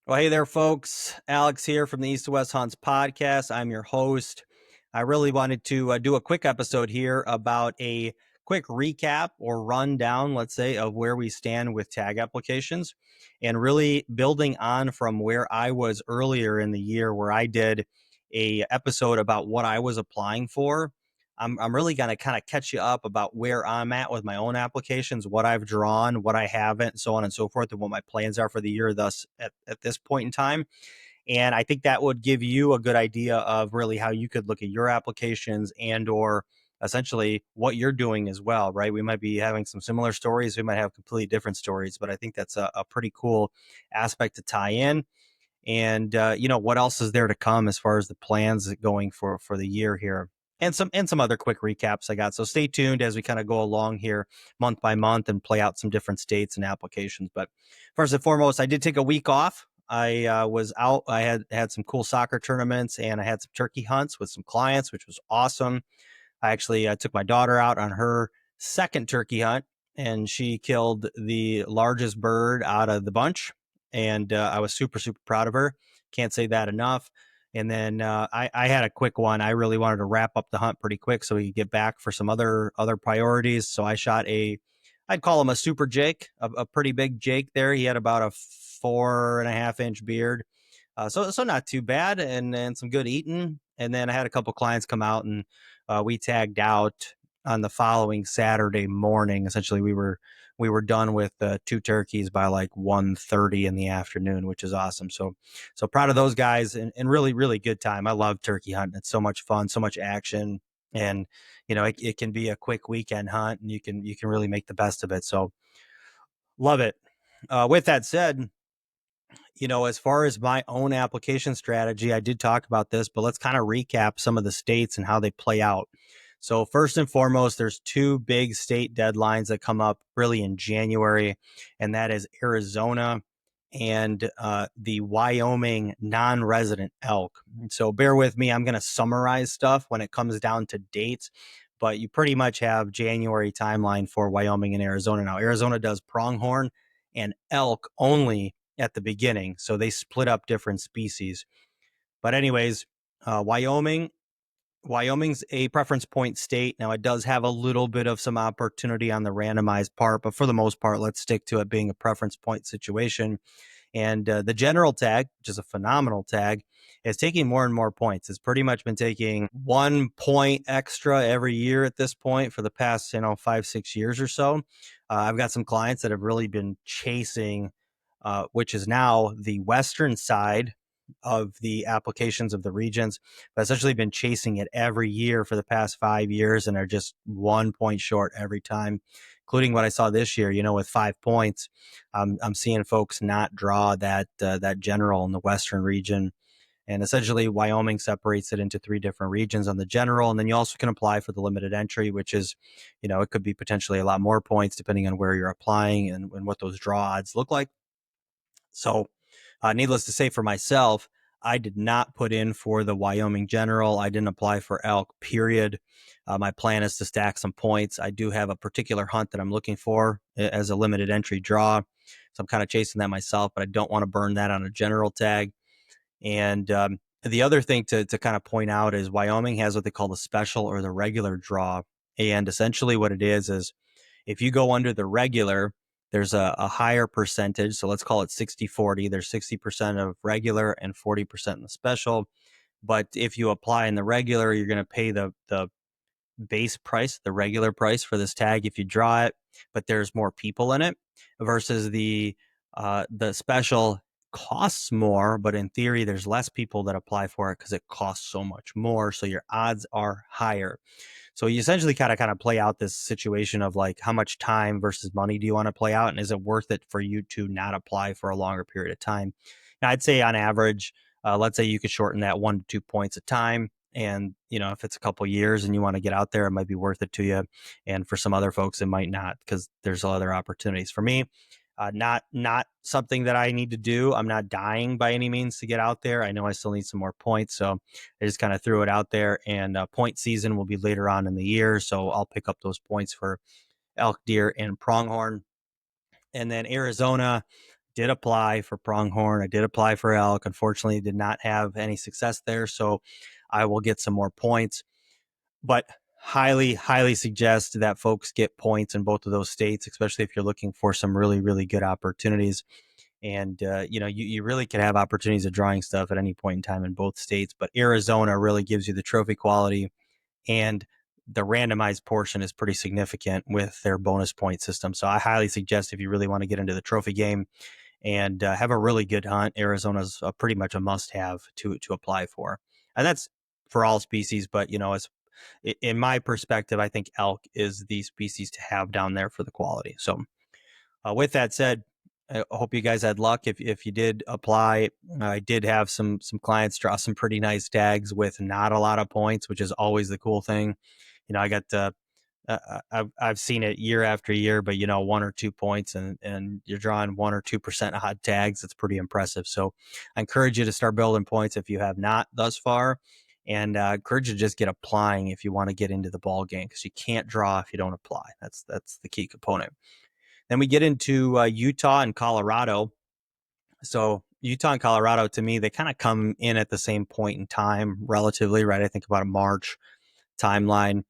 Well, hey there, folks. Alex here from the East to West Hunts podcast. I'm your host. I really wanted to do a quick episode here about a quick recap or rundown, let's say, of where we stand with tag applications and really building on from where I was earlier in the year, where I did a episode about what I was applying for. I'm really going to kind of catch you up about where I'm at with my own applications, what I've drawn, what I haven't, so on and so forth, and what my plans are for the year thus at this point in time. And I think that would give you a good idea of really how you could look at your applications and or essentially what you're doing as well, right? We might be having some similar stories. We might have completely different stories, but I think that's a pretty cool aspect to tie in. And what else is there to come as far as the plans going for the year here, and some other quick recaps I got. So stay tuned as we kind of go along here month by month and play out some different states and applications. But first and foremost, I did take a week off. I was out. I had some cool soccer tournaments, and I had some turkey hunts with some clients, which was awesome. I actually took my daughter out on her second turkey hunt, and she killed the largest bird out of the bunch. And I was super, super proud of her. Can't say that enough. And then I had a quick one. I really wanted to wrap up the hunt pretty quick so we could get back for some other priorities. So I shot I'd call him a super Jake, a pretty big Jake there. He had about a 4.5 inch beard. So not too bad, and some good eating. And then I had a couple clients come out, and we tagged out on the following Saturday morning. Essentially, we were done with two turkeys by like 1:30 in the afternoon, which is awesome. So proud of those guys, and really really good time. I love turkey hunting. It's so much fun, so much action, and it can be a quick weekend hunt, and you can really make the best of it. So love it. With that said, as far as my own application strategy, I did talk about this, but let's kind of recap some of the states and how they play out. So, first and foremost, there's two big state deadlines that come up really in January, and that is Arizona and the Wyoming non resident elk. So, bear with me. I'm going to summarize stuff when it comes down to dates, but you pretty much have January timeline for Wyoming and Arizona. Now, Arizona does pronghorn and elk only at the beginning. So they split up different species. But anyways, Wyoming's a preference point state. Now it does have a little bit of some opportunity on the randomized part, but for the most part, let's stick to it being a preference point situation. And the general tag, which is a phenomenal tag, is taking more and more points. It's pretty much been taking 1 point extra every year at this point for the past 5-6 years or so. I've got some clients that have really been chasing, which is now the western side of the applications of the regions, but essentially been chasing it every year for the past 5 years and are just 1 point short every time, including what I saw this year, with 5 points. I'm seeing folks not draw that general in the western region. And essentially, Wyoming separates it into three different regions on the general. And then you also can apply for the limited entry, which is, it could be potentially a lot more points depending on where you're applying and what those draw odds look like. So, needless to say, for myself, I did not put in for the Wyoming General. I didn't apply for elk, period. My plan is to stack some points. I do have a particular hunt that I'm looking for as a limited entry draw. So I'm kind of chasing that myself, but I don't want to burn that on a general tag. And the other thing to kind of point out is Wyoming has what they call the special or the regular draw. And essentially what it is if you go under the regular, there's a higher percentage. So let's call it 60-40. There's 60% of regular and 40% in the special. But if you apply in the regular, you're going to pay the base price, the regular price for this tag if you draw it, but there's more people in it versus the special costs more, but in theory, there's less people that apply for it because it costs so much more. So your odds are higher. So you essentially kind of play out this situation of like how much time versus money do you want to play out, and is it worth it for you to not apply for a longer period of time? Now, I'd say on average, let's say you could shorten that 1 to 2 points a time. And, if it's a couple years and you want to get out there, it might be worth it to you. And for some other folks, it might not because there's other opportunities. For me, not something that I need to do. I'm not dying by any means to get out there. I know I still need some more points. So I just kind of threw it out there. And point season will be later on in the year. So I'll pick up those points for elk, deer, and pronghorn. And then Arizona did apply for pronghorn. I did apply for elk. Unfortunately, did not have any success there. So I will get some more points. But highly suggest that folks get points in both of those states, especially if you're looking for some really good opportunities. And you really can have opportunities of drawing stuff at any point in time in both states. But Arizona really gives you the trophy quality, and the randomized portion is pretty significant with their bonus point system. So I highly suggest, if you really want to get into the trophy game and have a really good hunt, Arizona's pretty much a must-have to apply for. And that's for all species. But as in my perspective, I think elk is the species to have down there for the quality. So with that said, I hope you guys had luck. If you did apply, I did have some clients draw some pretty nice tags with not a lot of points, which is always the cool thing. I got I've seen it year after year, but 1 or 2 points, and you're drawing 1 or 2% odd tags. It's pretty impressive. So I encourage you to start building points if you have not thus far, and encourage you to just get applying if you want to get into the ball game, because you can't draw if you don't apply. That's the key component. Then we get into Utah and Colorado. So Utah and Colorado, to me, they kind of come in at the same point in time, relatively, right? I think about a March timeline.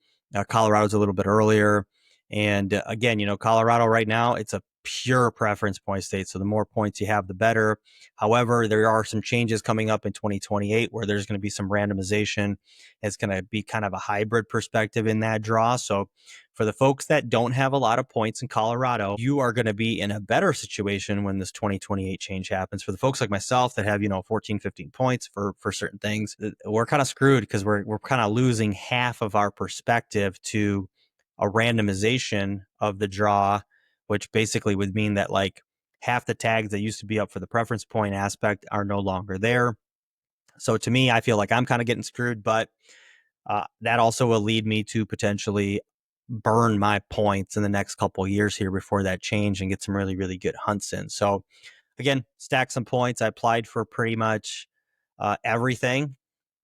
Colorado's a little bit earlier. And again, Colorado right now, it's a pure preference point state. So the more points you have, the better. However, there are some changes coming up in 2028 where there's going to be some randomization. It's going to be kind of a hybrid perspective in that draw. So for the folks that don't have a lot of points in Colorado, you are going to be in a better situation when this 2028 change happens. For the folks like myself that have, 14, 15 points for certain things, we're kind of screwed, because we're kind of losing half of our perspective to a randomization of the draw, which basically would mean that like half the tags that used to be up for the preference point aspect are no longer there. So to me, I feel like I'm kind of getting screwed, but that also will lead me to potentially burn my points in the next couple of years here before that change and get some really good hunts in. So again, stack some points. I applied for pretty much everything,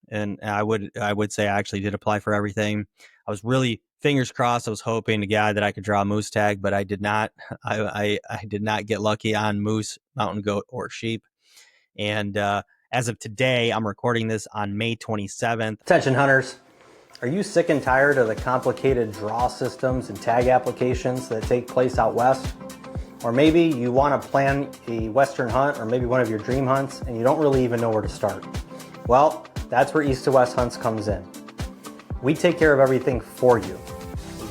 and I would say I actually did apply for everything. I was really, fingers crossed, I was hoping to God that I could draw a moose tag, but I did not. I did not get lucky on moose, mountain goat, or sheep. And as of today, I'm recording this on May 27th. Attention hunters, are you sick and tired of the complicated draw systems and tag applications that take place out west? Or maybe you want to plan a western hunt, or maybe one of your dream hunts, and you don't really even know where to start. Well, that's where East to West Hunts comes in. We take care of everything for you.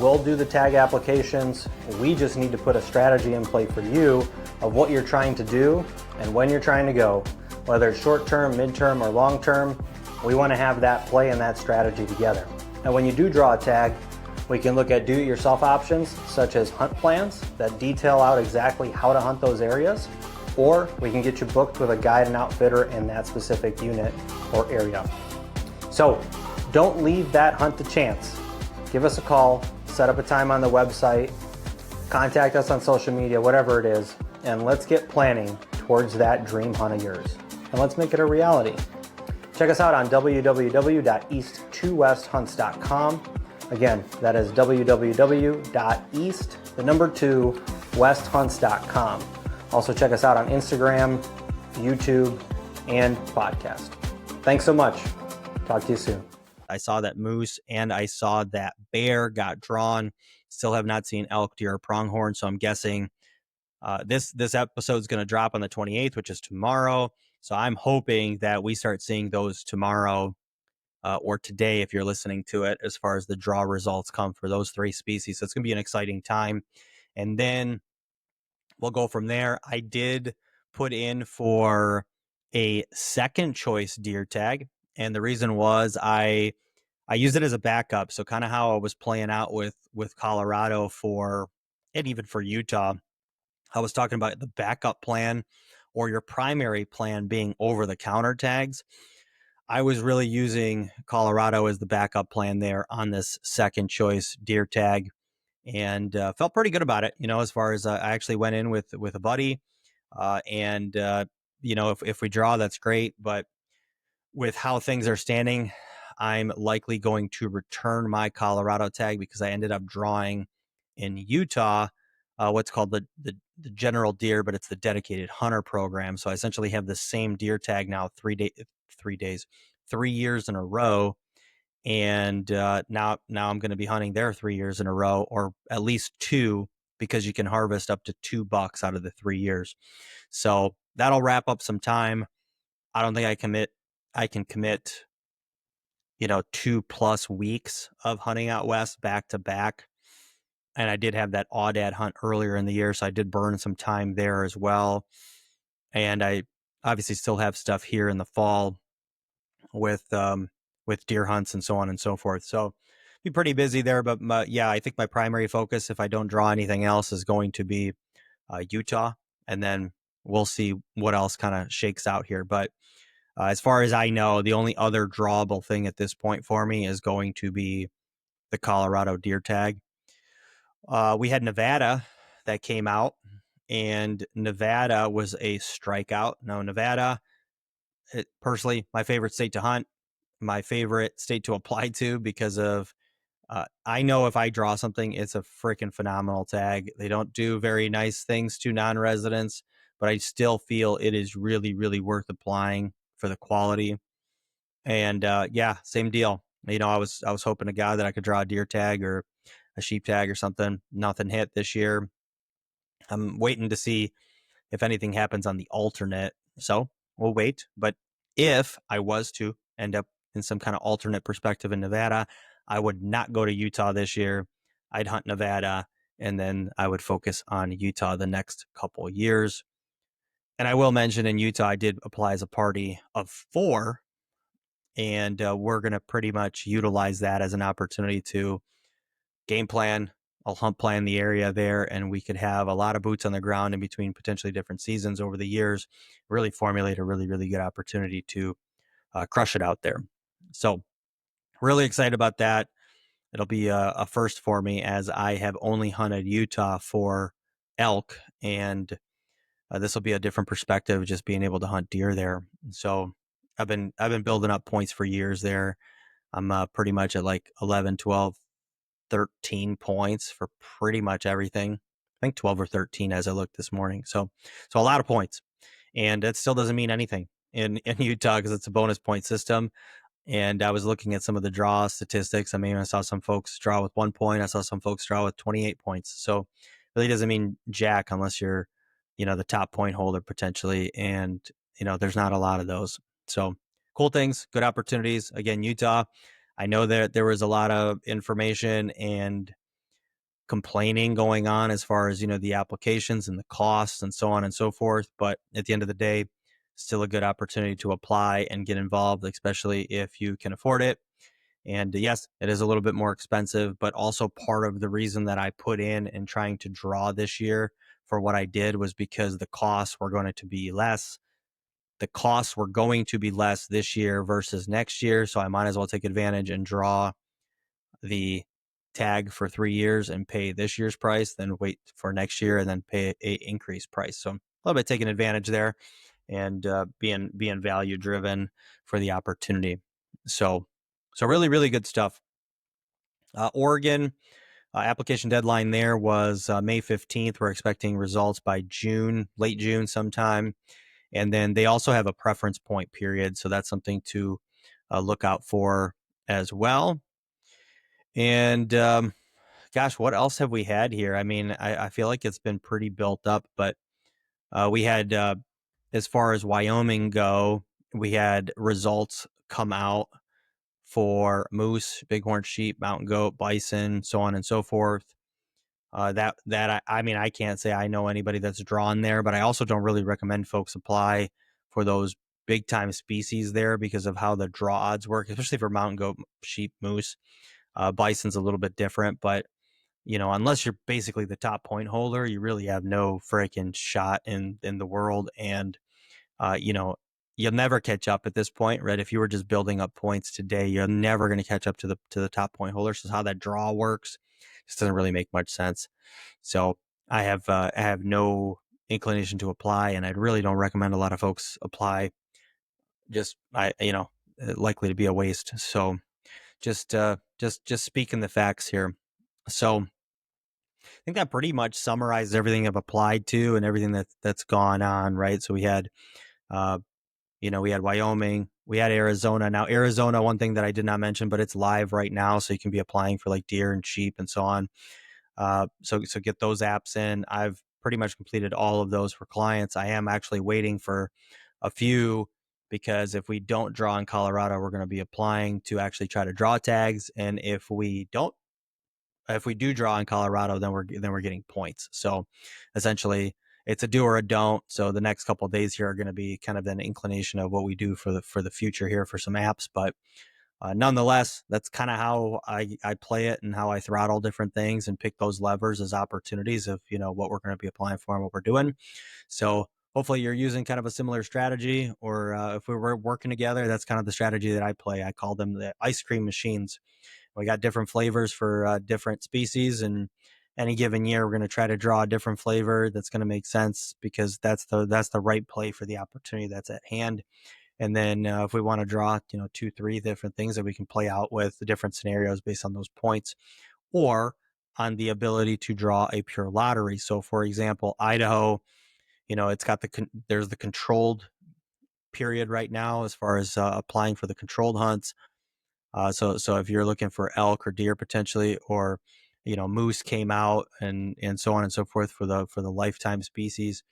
We'll do the tag applications. We just need to put a strategy in play for you of what you're trying to do and when you're trying to go. Whether it's short term, mid-term, or long term, we want to have that play and that strategy together. And when you do draw a tag, we can look at do-it-yourself options such as hunt plans that detail out exactly how to hunt those areas, or we can get you booked with a guide and outfitter in that specific unit or area. So don't leave that hunt to chance. Give us a call, set up a time on the website, contact us on social media, whatever it is, and let's get planning towards that dream hunt of yours. And let's make it a reality. Check us out on www.east2westhunts.com. Again, that is www.east2westhunts.com. Also check us out on Instagram, YouTube, and podcast. Thanks so much. Talk to you soon. I saw that moose and I saw that bear got drawn. Still have not seen elk, deer, or pronghorn. So I'm guessing this episode is going to drop on the 28th, which is tomorrow. So I'm hoping that we start seeing those tomorrow or today, if you're listening to it, as far as the draw results come for those three species. So it's going to be an exciting time. And then we'll go from there. I did put in for a second choice deer tag. And the reason was I used it as a backup. So kind of how I was playing out with Colorado and even for Utah, I was talking about the backup plan or your primary plan being over the counter tags. I was really using Colorado as the backup plan there on this second choice deer tag, and felt pretty good about it. As far as I actually went in with a buddy, and if we draw, that's great. But with how things are standing, I'm likely going to return my Colorado tag because I ended up drawing in Utah what's called the general deer, but it's the dedicated hunter program. So I essentially have the same deer tag now 3 days, 3 years in a row. And now I'm going to be hunting there 3 years in a row, or at least two, because you can harvest up to 2 bucks out of the 3 years. So that'll wrap up some time. I don't think I can commit, 2+ weeks of hunting out west back to back. And I did have that aoudad hunt earlier in the year, so I did burn some time there as well. And I obviously still have stuff here in the fall with deer hunts and so on and so forth. So be pretty busy there. But yeah, I think my primary focus, if I don't draw anything else, is going to be Utah, and then we'll see what else kind of shakes out here. But as far as I know, the only other drawable thing at this point for me is going to be the Colorado deer tag. We had Nevada that came out, and Nevada was a strikeout. Now, Nevada, personally, my favorite state to hunt, my favorite state to apply to, because of I know if I draw something, it's a freaking phenomenal tag. They don't do very nice things to non-residents, but I still feel it is really, really worth applying for the quality. And yeah, same deal. I was hoping to God that I could draw a deer tag or a sheep tag or something. Nothing hit this year. I'm waiting to see if anything happens on the alternate. So we'll wait. But if I was to end up in some kind of alternate perspective in Nevada, I would not go to Utah this year. I'd hunt Nevada, and then I would focus on Utah the next couple of years. And I will mention, in Utah, I did apply as a party of 4, and we're going to pretty much utilize that as an opportunity to game plan. I'll hunt plan the area there, and we could have a lot of boots on the ground in between potentially different seasons over the years, really formulate a really, really good opportunity to crush it out there. So really excited about that. It'll be a first for me, as I have only hunted Utah for elk, and this will be a different perspective, just being able to hunt deer there. So I've been building up points for years there. I'm pretty much at like 11, 12, 13 points for pretty much everything. I think 12 or 13 as I looked this morning. So a lot of points. And that still doesn't mean anything in Utah, because it's a bonus point system. And I was looking at some of the draw statistics. I mean, I saw some folks draw with 1 point. I saw some folks draw with 28 points. So really doesn't mean jack unless you're, the top point holder potentially. And, there's not a lot of those. So cool things, good opportunities. Again, Utah, I know that there was a lot of information and complaining going on as far as, the applications and the costs and so on and so forth. But at the end of the day, still a good opportunity to apply and get involved, especially if you can afford it. And yes, it is a little bit more expensive, but also part of the reason that I put in trying to draw this year for what I did was because the costs were going to be less. The costs were going to be less this year versus next year. So I might as well take advantage and draw the tag for 3 years and pay this year's price, then wait for next year and then pay a increased price. So a little bit taking advantage there, and being value driven for the opportunity. So really, really good stuff. Oregon, application deadline there was May 15th. We're expecting results by June, late June sometime. And then they also have a preference point period. So that's something to look out for as well. And gosh, what else have we had here? I mean, I feel like it's been pretty built up, but we had, as far as Wyoming go, we had results come out for moose, bighorn sheep, mountain goat, bison, so on and so forth. I mean, I can't say I know anybody that's drawn there, but I also don't really recommend folks apply for those big time species there because of how the draw odds work, especially for mountain goat, sheep, moose. Bison's a little bit different, but unless you're basically the top point holder, you really have no freaking shot in the world. And uh, you know, you'll never catch up at this point, right? If you were just building up points today, you're never going to catch up to the top point holders. So how that draw works just doesn't really make much sense. So I have no inclination to apply, and I really don't recommend a lot of folks apply. Just likely to be a waste. So just speaking the facts here. So think that pretty much summarizes everything I've applied to and everything that's gone on, right? So we had, uh, we had Wyoming, we had Arizona. Now, Arizona, one thing that I did not mention, but it's live right now, so you can be applying for like deer and sheep and so on. So get those apps in. I've pretty much completed all of those for clients. I am actually waiting for a few because if we don't draw in Colorado, we're going to be applying to actually try to draw tags, and if we do draw in Colorado, then we're getting points. So essentially, it's a do or a don't. So the next couple of days here are going to be kind of an inclination of what we do for the future here for some apps, but nonetheless, that's kind of how I play it and how I throttle different things and pick those levers as opportunities of, what we're going to be applying for and what we're doing. So hopefully you're using kind of a similar strategy, or if we were working together, that's kind of the strategy that I play. I call them the ice cream machines. We got different flavors for different species, and any given year, we're going to try to draw a different flavor that's going to make sense because that's the right play for the opportunity that's at hand. And then if we want to draw, 2, 3 different things that we can play out with the different scenarios based on those points, or on the ability to draw a pure lottery. So, for example, Idaho, it's got there's the controlled period right now as far as applying for the controlled hunts. So if you're looking for elk or deer potentially, or moose came out, and so on and so forth for the lifetime species,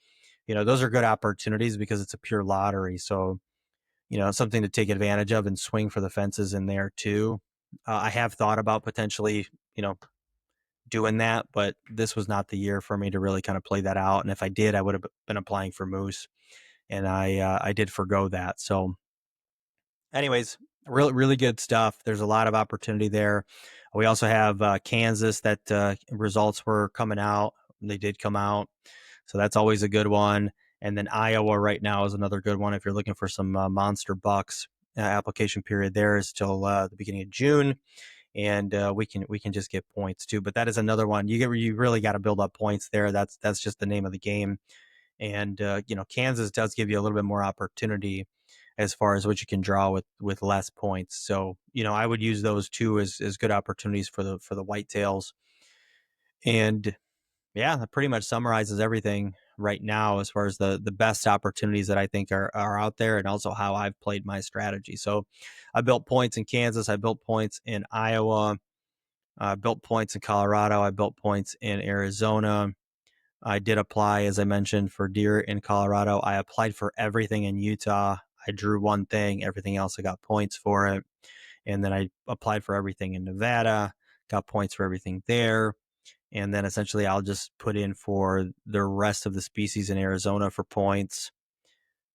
those are good opportunities because it's a pure lottery. So something to take advantage of and swing for the fences in there too. I have thought about potentially, doing that, but this was not the year for me to really kind of play that out. And if I did, I would have been applying for moose, and I did forgo that. So, anyways, really really good stuff. There's a lot of opportunity there. We also have Kansas that results were coming out. They did come out, so that's always a good one. And then Iowa right now is another good one if you're looking for some monster bucks. Application period there is till the beginning of June, and we can just get points too. But that is another one you really got to build up points there. That's just the name of the game. And Kansas does give you a little bit more opportunity as far as what you can draw with less points. So I would use those two as good opportunities for the whitetails. And yeah, that pretty much summarizes everything right now as far as the best opportunities that I think are out there, and also how I've played my strategy. So I built points in Kansas, I built points in Iowa, I built points in Colorado, I built points in Arizona. I did apply, as I mentioned, for deer in Colorado. I applied for everything in Utah. I drew one thing, everything else I got points for it. And then I applied for everything in Nevada, got points for everything there. And then essentially I'll just put in for the rest of the species in Arizona for points.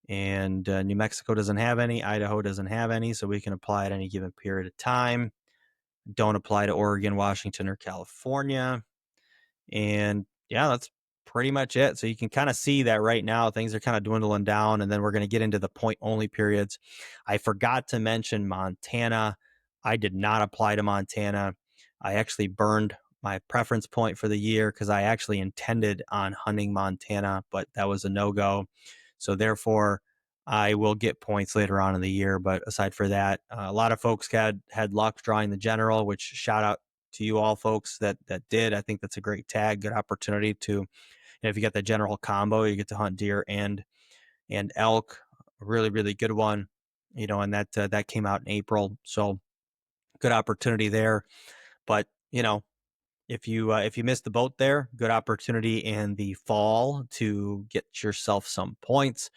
And New Mexico doesn't have any, Idaho doesn't have any, so we can apply at any given period of time. Don't apply to Oregon, Washington, or California. And yeah, that's pretty much it. So you can kind of see that right now things are kind of dwindling down, and then we're going to get into the point only periods. I forgot to mention Montana. I did not apply to Montana. I actually burned my preference point for the year because I actually intended on hunting Montana, but that was a no-go. So therefore, I will get points later on in the year. But aside for that, a lot of folks had luck drawing the general, which shout out to you all folks that did. I think that's a great tag, good opportunity to, if you get the general combo, you get to hunt deer and elk. A really really good one, and that came out in April, so good opportunity there. But if you missed the boat there, good opportunity in the fall to get yourself some points.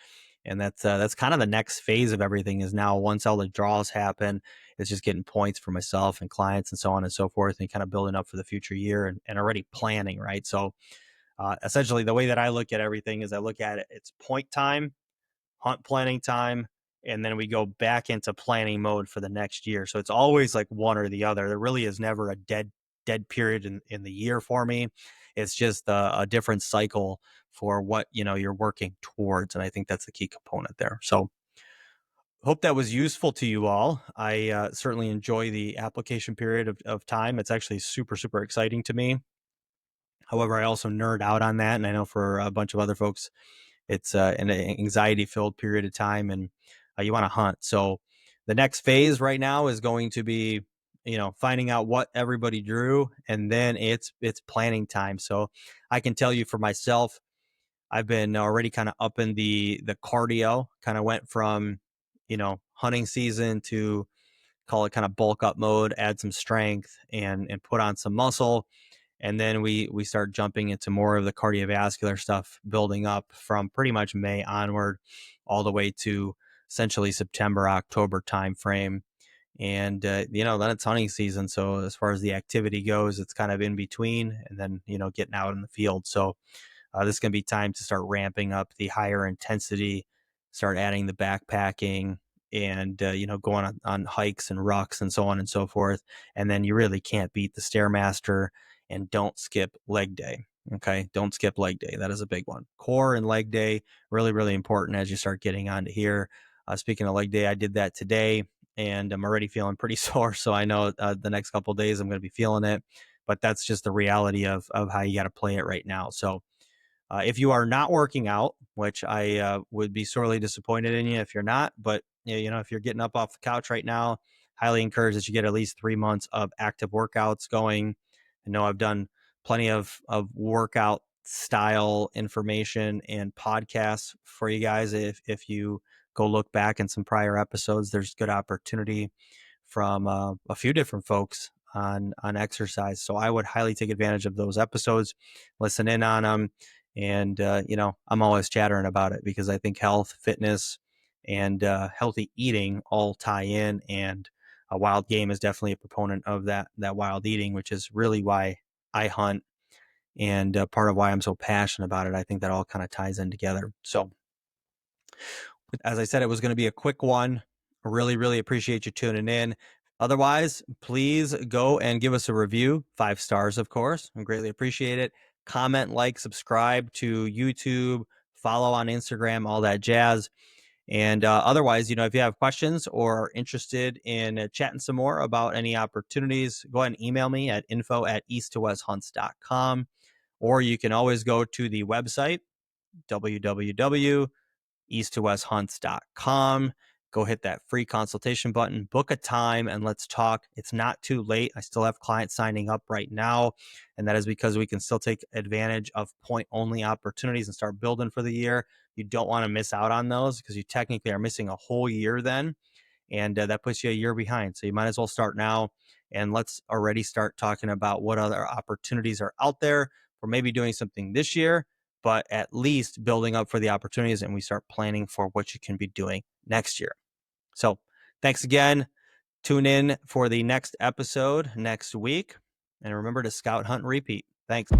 And that's kind of the next phase of everything, is now once all the draws happen, it's just getting points for myself and clients and so on and so forth, and kind of building up for the future year, and already planning, right? So essentially the way that I look at everything is I look at it, it's point time, hunt planning time, and then we go back into planning mode for the next year. So it's always like one or the other. There really is never a dead period in the year for me. It's just a different cycle for what you're working towards, and I think that's the key component there. So hope that was useful to you all. I certainly enjoy the application period of time. It's actually super super exciting to me. However, I also nerd out on that, and I know for a bunch of other folks it's an anxiety filled period of time, and you want to hunt. So the next phase right now is going to be, finding out what everybody drew, and then it's planning time. So I can tell you for myself, I've been already kind of up in the cardio, kind of went from, hunting season to call it kind of bulk up mode, add some strength and put on some muscle. And then we start jumping into more of the cardiovascular stuff, building up from pretty much May onward all the way to essentially September, October timeframe. And, then it's hunting season. So as far as the activity goes, it's kind of in between and then, getting out in the field. So this is going to be time to start ramping up the higher intensity, start adding the backpacking and, going on hikes and rucks and so on and so forth. And then you really can't beat the Stairmaster, and don't skip leg day. Okay. Don't skip leg day. That is a big one. Core and leg day, really, really important as you start getting onto here. Speaking of leg day, I did that today and I'm already feeling pretty sore. So I know the next couple of days I'm going to be feeling it, but that's just the reality of how you got to play it right now. So if you are not working out, which I would be sorely disappointed in you if you're not, but if you're getting up off the couch right now, highly encourage that you get at least 3 months of active workouts going. I know I've done plenty of workout style information and podcasts for you guys. If you go look back in some prior episodes, there's good opportunity from a few different folks on exercise. So I would highly take advantage of those episodes, listen in on them. And, I'm always chattering about it because I think health, fitness, and healthy eating all tie in. And a wild game is definitely a proponent of that wild eating, which is really why I hunt and part of why I'm so passionate about it. I think that all kind of ties in together. So, as I said, it was going to be a quick one. I really, really appreciate you tuning in. Otherwise, please go and give us a review. 5 stars, of course. I greatly appreciate it. Comment, like, subscribe to YouTube, follow on Instagram, all that jazz. And otherwise, if you have questions or are interested in chatting some more about any opportunities, go ahead and email me at info@east2westhunts.com. Or you can always go to the website, www.east2westhunts.com. Go hit that free consultation button, book a time, and let's talk. It's not too late. I still have clients signing up right now, and that is because we can still take advantage of point-only opportunities and start building for the year. You don't want to miss out on those because you technically are missing a whole year then, and that puts you a year behind. So you might as well start now, and let's already start talking about what other opportunities are out there for maybe doing something this year, but at least building up for the opportunities, and we start planning for what you can be doing next year. So thanks again. Tune in for the next episode next week. And remember to scout, hunt, and repeat. Thanks.